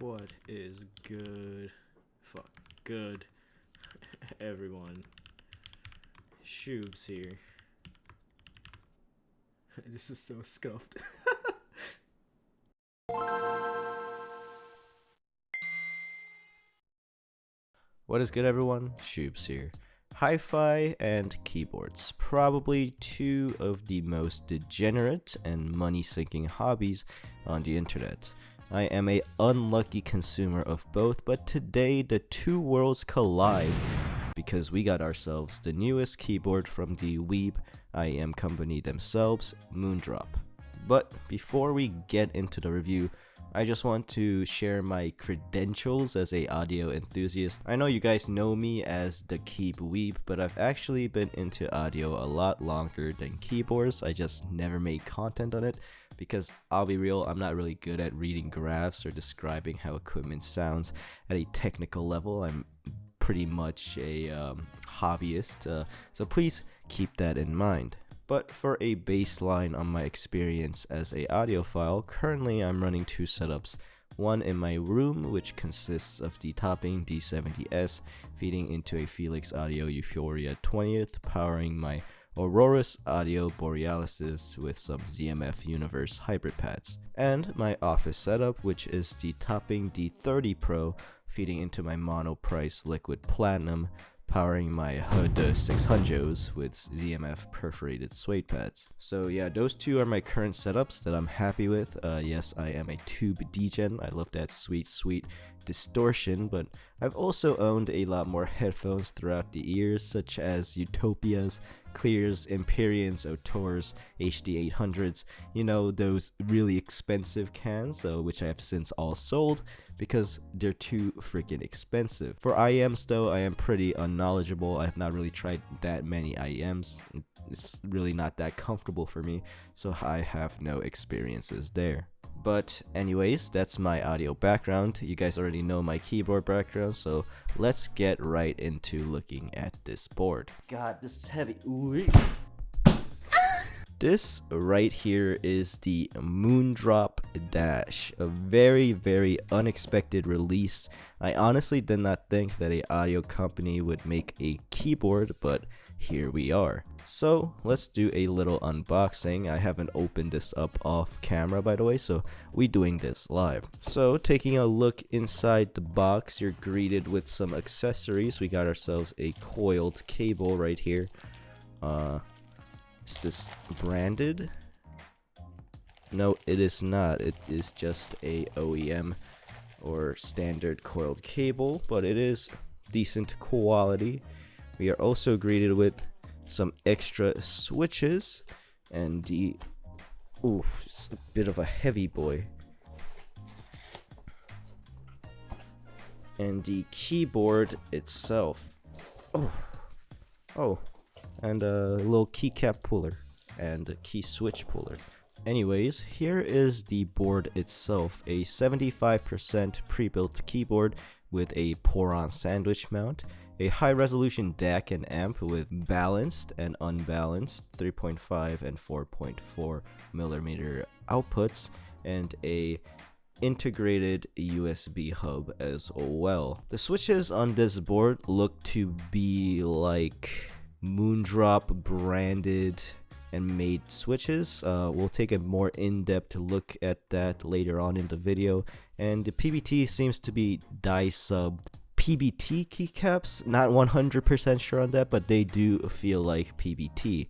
What is good? Fuck, good. Everyone. Shoobs here. This is so scuffed. What is good, everyone? Shoobs here. Hi-Fi and keyboards, probably two of the most degenerate and money-sinking hobbies on the internet. I am a unlucky consumer of both, but today the two worlds collide because we got ourselves the newest keyboard from the weeb IM company themselves, Moondrop. But before we get into the review, I just want to share my credentials as a audio enthusiast. I know you guys know me as the Keep Weeb, but I've actually been into audio a lot longer than keyboards. I just never made content on it because I'll be real, I'm not really good at reading graphs or describing how equipment sounds at a technical level. I'm pretty much a hobbyist, so please keep that in mind. But for a baseline on my experience as a audiophile, currently I'm running two setups. One in my room, which consists of the topping D70S feeding into a Felix Audio Euphoria 20th, powering my Aurorus Audio Borealises with some ZMF Universe hybrid pads. And my office setup, which is the topping D30 Pro feeding into my Monoprice Liquid Platinum, powering my HUD 600s with ZMF perforated suede pads. So yeah, those two are my current setups that I'm happy with. Yes, I am a tube degen. I love that sweet distortion, but I've also owned a lot more headphones throughout the years, such as Utopias, Clears, Empyreans, Otors, HD 800s, you know, those really expensive cans, which I have since all sold because they're too freaking expensive. For IEMs though, I am pretty unknowledgeable. I have not really tried that many IEMs. It's really not that comfortable for me, so I have no experiences there. But anyways, that's my audio background. You guys already know my keyboard background, so let's get right into looking at this board. God, this is heavy. Ooh. This right here is the Moondrop Dash, a very unexpected release. I honestly did not think that an audio company would make a keyboard, but here we are. So let's do a little unboxing. I haven't opened this up off camera, by the way, so we doing this live. So taking a look inside the box, you're greeted with some accessories. We got ourselves a coiled cable right here. Is this branded? No, it is not. It is just a OEM or standard coiled cable, but it is decent quality. We are also greeted with some extra switches and the it's a bit of a heavy boy. And the keyboard itself. And a little keycap puller and a key switch puller. Anyways, here is the board itself, a 75% pre-built keyboard with a pour-on sandwich mount, a high-resolution DAC and amp with balanced and unbalanced 3.5 and 4.4 millimeter outputs, and a integrated USB hub as well. The switches on this board look to be like Moondrop branded and made switches. We'll take a more in-depth look at that later on in the video. And the PBT seems to be die-subbed PBT keycaps. Not 100% sure on that, but they do feel like PBT.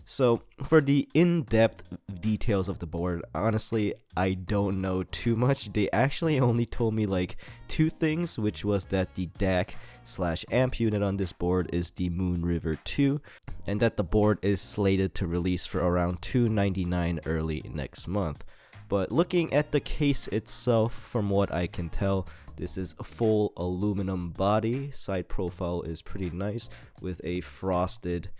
So for the in-depth details of the board, honestly, I don't know too much. They actually only told me like two things, which was that the DAC/amp unit on this board is the Moon River 2, and that the board is slated to release for around $299 early next month. But looking at the case itself, from what I can tell, this is a full aluminum body. Side profile is pretty nice with a frosted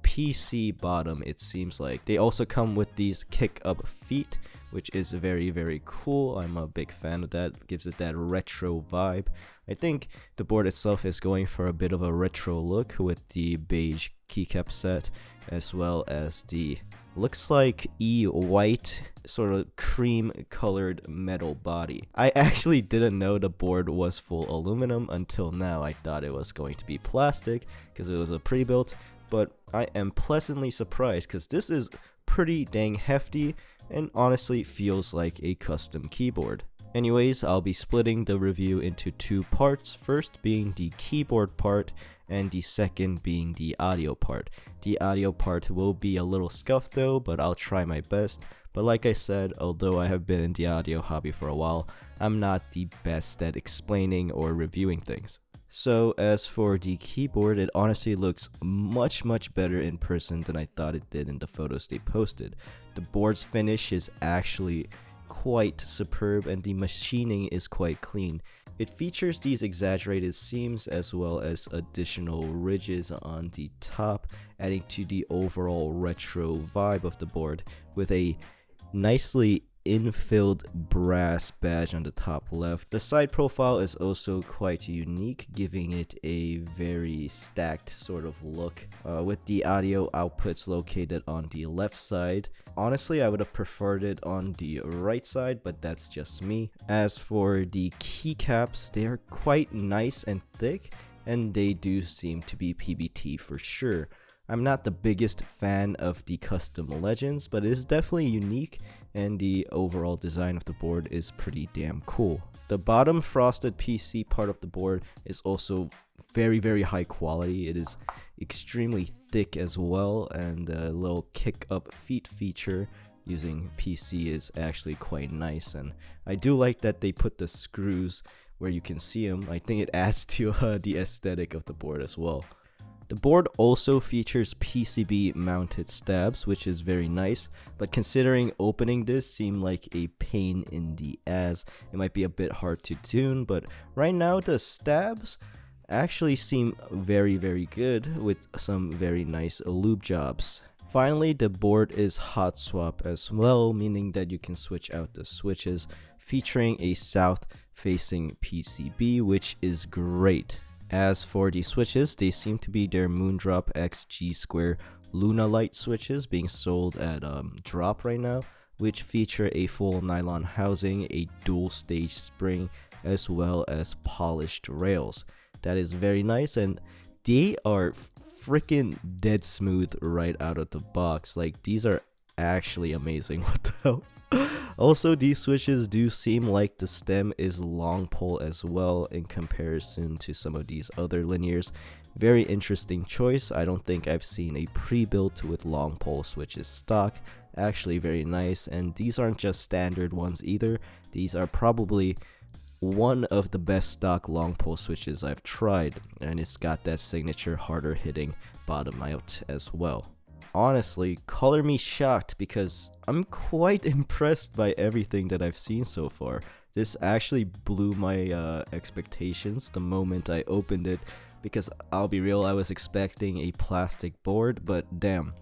PC bottom, it seems like. They also come with these kick up feet, which is very cool. I'm a big fan of that. It gives it that retro vibe. I think the board itself is going for a bit of a retro look with the beige keycap set, as well as the looks like white, sort of cream colored metal body. I actually didn't know the board was full aluminum until now. I thought it was going to be plastic because it was a pre-built, but I am pleasantly surprised because this is pretty dang hefty and honestly feels like a custom keyboard. Anyways, I'll be splitting the review into two parts, first being the keyboard part and the second being the audio part. The audio part will be a little scuffed though, but I'll try my best. But like I said, although I have been in the audio hobby for a while, I'm not the best at explaining or reviewing things. So as for the keyboard, it honestly looks much better in person than I thought it did in the photos they posted. The board's finish is actually quite superb and the machining is quite clean. It features these exaggerated seams as well as additional ridges on the top, adding to the overall retro vibe of the board with a nicely infilled brass badge on the top left. The side profile is also quite unique, giving it a very stacked sort of look, with the audio outputs located on the left side. Honestly, I would have preferred it on the right side, but that's just me. As for the keycaps, they are quite nice and thick, and they do seem to be PBT for sure. I'm not the biggest fan of the custom legends, but it is definitely unique and the overall design of the board is pretty damn cool. The bottom frosted PC part of the board is also very high quality. It is extremely thick as well, and the little kick up feet feature using PC is actually quite nice, and I do like that they put the screws where you can see them. I think it adds to the aesthetic of the board as well. The board also features PCB mounted stabs, which is very nice, but considering opening this seemed like a pain in the ass, it might be a bit hard to tune, but right now the stabs actually seem very good with some very nice lube jobs. Finally, the board is hot swap as well, meaning that you can switch out the switches, featuring a south facing PCB, which is great. As for the switches, they seem to be their Moondrop X G2 Luna Light switches being sold at drop right now, which feature a full nylon housing, a dual stage spring, as well as polished rails. That is very nice, and they are freaking dead smooth right out of the box. Like, these are actually amazing. What the hell? Also, these switches do seem like the stem is long pole as well in comparison to some of these other linears. Very interesting choice. I don't think I've seen a pre-built with long pole switches stock. Actually very nice, and these aren't just standard ones either. These are probably one of the best stock long pole switches I've tried, and it's got that signature harder hitting bottom out as well. Honestly, color me shocked because I'm quite impressed by everything that I've seen so far. This actually blew my expectations the moment I opened it, because I'll be real, I was expecting a plastic board, but damn,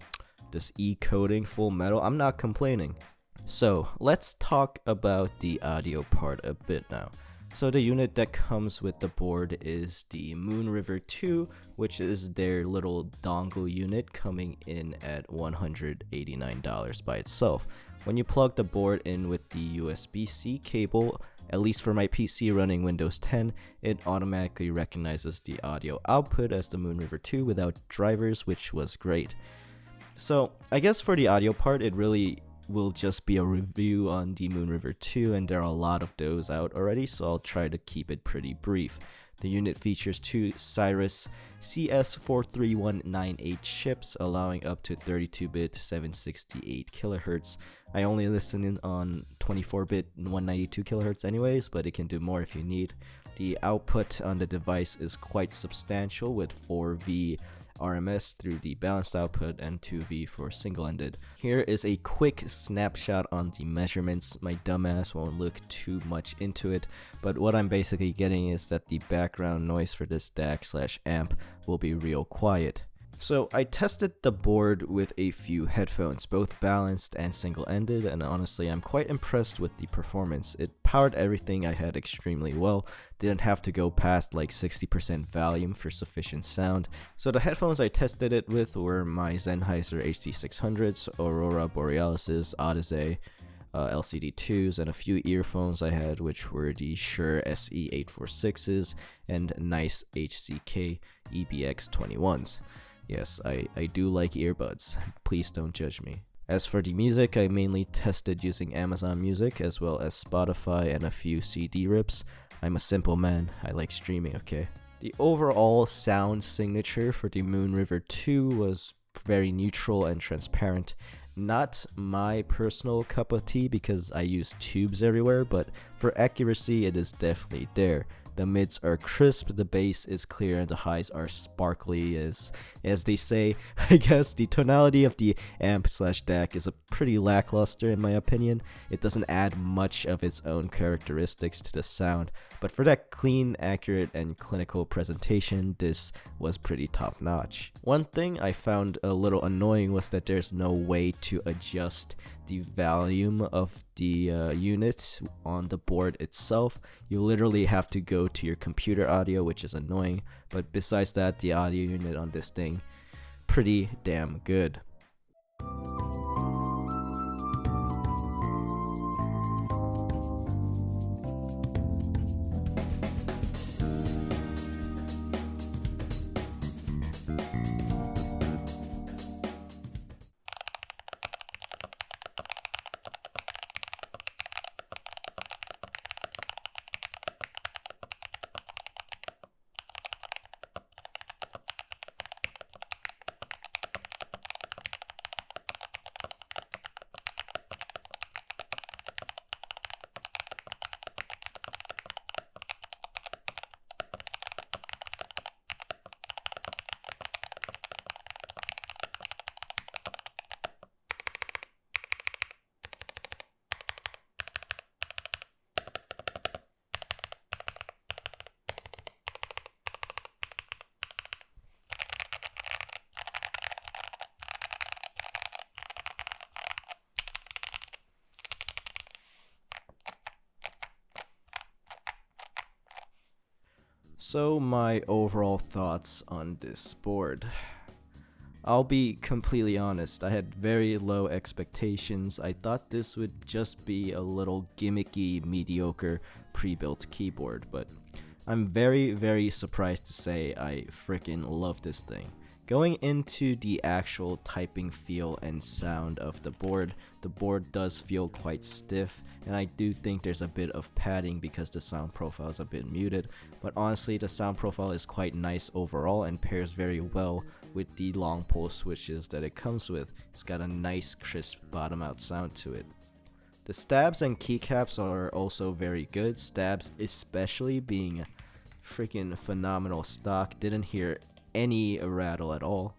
this E-coating full metal, I'm not complaining. So let's talk about the audio part a bit now. So the unit that comes with the board is the Moon River 2, which is their little dongle unit, coming in at $189 by itself. When you plug the board in with the USB-C cable, at least for my PC running Windows 10, it automatically recognizes the audio output as the Moon River 2 without drivers, which was great. So I guess for the audio part, it really will just be a review on the Moon River 2, and there are a lot of those out already, so I'll try to keep it pretty brief. The unit features two Cyrus CS43198 chips, allowing up to 32-bit 768 kHz. I only listen in on 24-bit 192 kHz anyways, but it can do more if you need. The output on the device is quite substantial, with 4V RMS through the balanced output and 2V for single-ended. Here is a quick snapshot on the measurements. My dumbass won't look too much into it, but what I'm basically getting is that the background noise for this DAC/amp will be real quiet. So I tested the board with a few headphones, both balanced and single-ended, and honestly I'm quite impressed with the performance. It powered everything I had extremely well, didn't have to go past like 60% volume for sufficient sound. So the headphones I tested it with were my Sennheiser HD600s, Aurora Borealis, Odyssey, LCD2s, and a few earphones I had, which were the Shure SE846s and Nice HCK EBX21s. Yes, I do like earbuds. Please don't judge me. As for the music, I mainly tested using Amazon Music as well as Spotify and a few CD rips. I'm a simple man. I like streaming, okay? The overall sound signature for the Moon River 2 was very neutral and transparent. Not my personal cup of tea because I use tubes everywhere, but for accuracy it is definitely there. The mids are crisp, the bass is clear, and the highs are sparkly, as they say. I guess the tonality of the amp/DAC is a pretty lackluster in my opinion. It doesn't add much of its own characteristics to the sound, but for that clean, accurate, and clinical presentation, this was pretty top notch. One thing I found a little annoying was that there's no way to adjust the volume of the unit on the board itself. You literally have to go to your computer audio, which is annoying, but besides that, the audio unit on this thing, pretty damn good. So my overall thoughts on this board. I'll be completely honest, I had very low expectations. I thought this would just be a little gimmicky, mediocre, pre-built keyboard, but I'm very surprised to say I frickin' love this thing. Going into the actual typing feel and sound of the board does feel quite stiff, and I do think there's a bit of padding because the sound profile is a bit muted, but honestly the sound profile is quite nice overall and pairs very well with the long pole switches that it comes with. It's got a nice crisp bottom out sound to it. The stabs and keycaps are also very good, stabs especially being freaking phenomenal stock, didn't hear any rattle at all.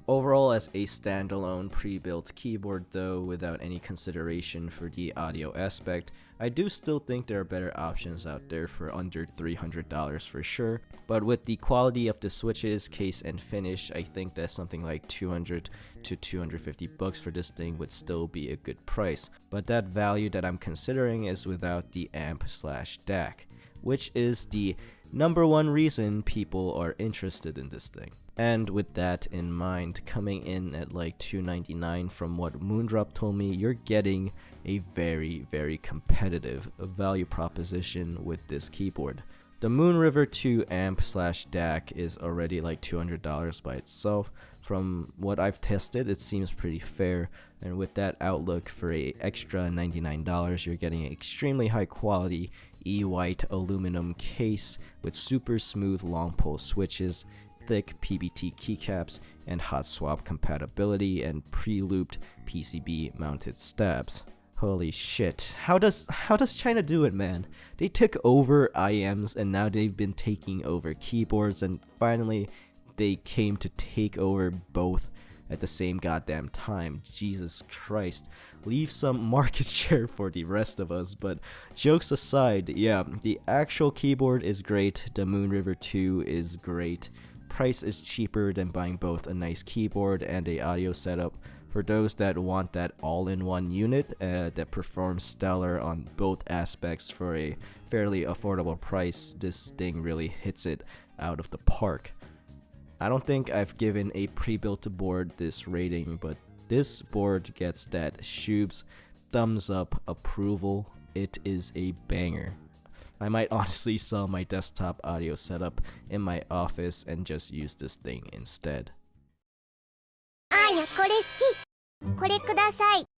Overall, as a standalone pre-built keyboard though, without any consideration for the audio aspect, I do still think there are better options out there for under $300 for sure, but with the quality of the switches, case, and finish, I think that something like $200 to $250 for this thing would still be a good price, but that value that I'm considering is without the amp/DAC, which is the number one reason people are interested in this thing. And with that in mind, coming in at like $299 from what Moondrop told me, you're getting a very competitive value proposition with this keyboard. The Moon River 2 amp/DAC is already like $200 by itself. From what I've tested, it seems pretty fair, and with that outlook for a extra $99, you're getting an extremely high quality E-white aluminum case with super smooth long pole switches, thick PBT keycaps, and hot swap compatibility, and pre-looped PCB mounted stabs. Holy shit. How does China do it, man? They took over IMs and now they've been taking over keyboards, and finally they came to take over both at the same goddamn time. Jesus Christ. Leave some market share for the rest of us. But jokes aside, yeah, the actual keyboard is great. The Moon River 2 is great. price is cheaper than buying both a nice keyboard and a audio setup. For those that want that all-in-one unit that performs stellar on both aspects for a fairly affordable price, this thing really hits it out of the park. I don't think I've given a pre-built board this rating, but this board gets that Ashkeebs thumbs up approval. It is a banger. I might honestly sell my desktop audio setup in my office and just use this thing instead. あーやこれ好き。これください。